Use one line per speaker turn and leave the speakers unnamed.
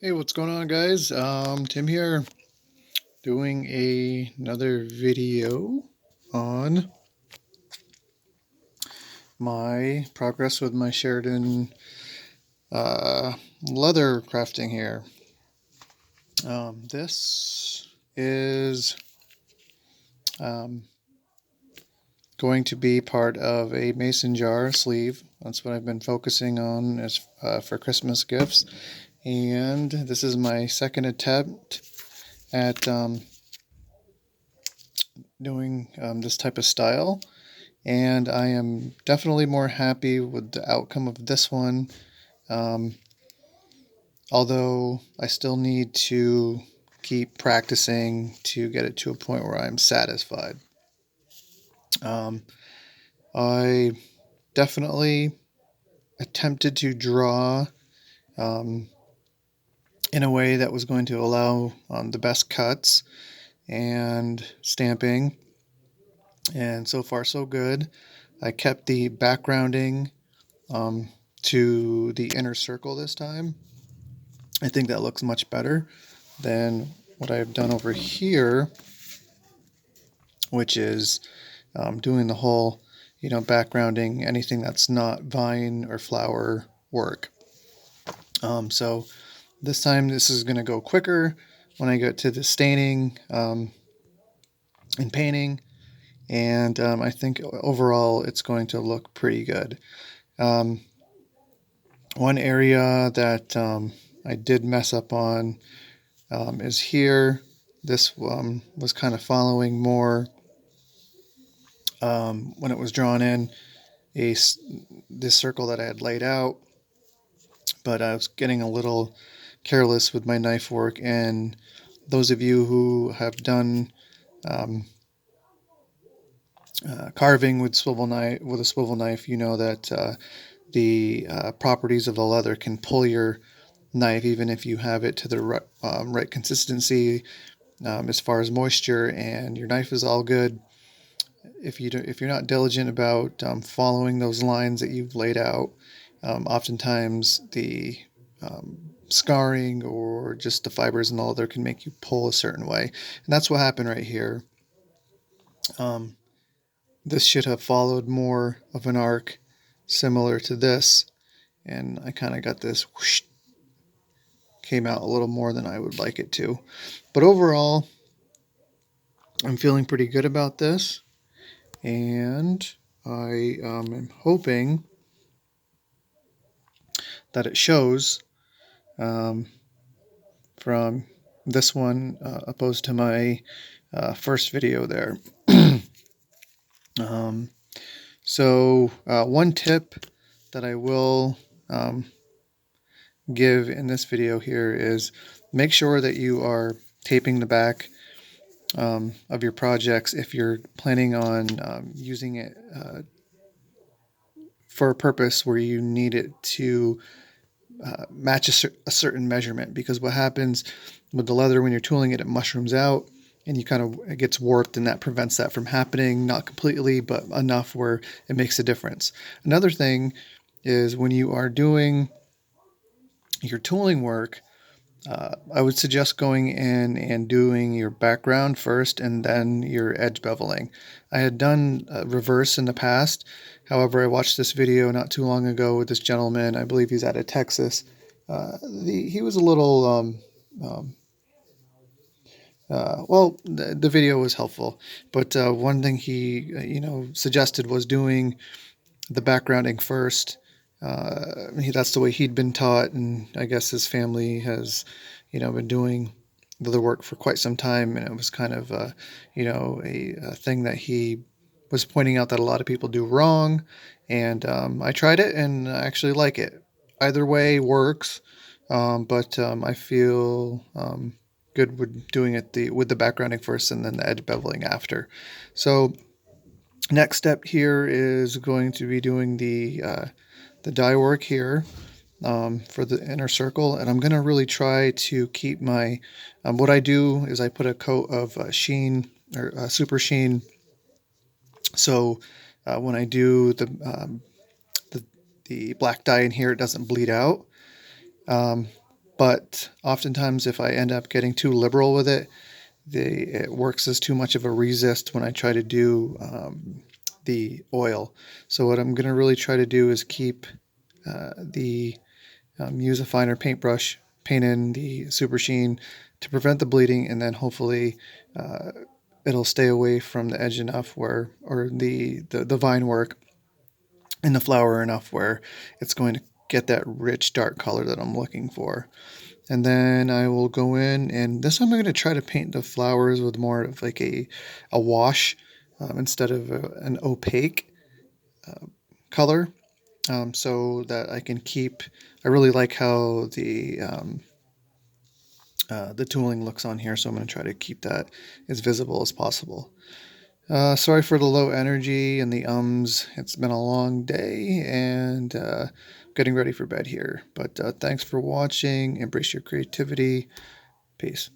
Hey, what's going on, guys? Tim here, doing another video on my progress with my Sheridan leather crafting here. This is um, going to be part of a mason jar sleeve. That's what I've been focusing on as for Christmas gifts, and this is my second attempt at doing this type of style. And I am definitely more happy with the outcome of this one, um, although I still need to keep practicing to get it to a point where I'm satisfied. Um, I definitely attempted to draw um, in a way that was going to allow the best cuts and stamping, and so far so good. I kept the backgrounding um, to the inner circle this time. I think that looks much better than what I've done over here, which is doing the whole, backgrounding anything that's not vine or flower work. So this time this is going to go quicker when I get to the staining and painting, and I think overall it's going to look pretty good. Um, One area that I did mess up on is here. This was kind of following more when it was drawn in a this circle that I had laid out, but I was getting a little careless with my knife work. And those of you who have done um, carving with a swivel knife, you know that the properties of the leather can pull your knife even if you have it to the right consistency as far as moisture, and your knife is all good. If you're not diligent about following those lines that you've laid out, oftentimes the scarring or just the fibers and all there can make you pull a certain way, and that's what happened right here. Um, this should have followed more of an arc similar to this, and I kind of got this whoosh, came out a little more than I would like it to. But overall, I'm feeling pretty good about this, and I am hoping that it shows um, from this one opposed to my first video there. um, One tip that I will give in this video here is make sure that you are taping the back of your projects if you're planning on using it for a purpose where you need it to match a certain measurement, because what happens with the leather when you're tooling it, it mushrooms out and it gets warped, and that prevents that from happening, not completely but enough where it makes a difference. Another thing is when you are doing your tooling work, I would suggest going in and doing your background first and then your edge beveling. I had done reverse in the past. However, I watched this video not too long ago with this gentleman. I believe he's out of Texas. He was a little, um, the video was helpful, but one thing he, suggested was doing the backgrounding first. That's the way he'd been taught, and I guess his family has, been doing the work for quite some time, and it was kind of, a thing that he was pointing out that a lot of people do wrong, and I tried it, and I actually like it. Either way works, but I feel good with doing it with the backgrounding first and then the edge beveling after. So next step here is going to be doing the die work here for the inner circle, and I'm going to really try to keep my what I do is I put a coat of sheen or super sheen, so when I do the black dye in here, it doesn't bleed out. But oftentimes if I end up getting too liberal with it, it works as too much of a resist when I try to do the oil. So what I'm going to really try to do is keep use a finer paintbrush, paint in the super sheen to prevent the bleeding, and then hopefully uh, it'll stay away from the edge enough where, or the vine work in the flower enough where it's going to get that rich dark color that I'm looking for. And then I will go in, and this time I'm going to try to paint the flowers with more of like a wash instead of an opaque color, so that I can keep. I really like how the tooling looks on here, so I'm going to try to keep that as visible as possible. Sorry for the low energy and the ums. It's been a long day, and getting ready for bed here. But thanks for watching. Embrace your creativity. Peace.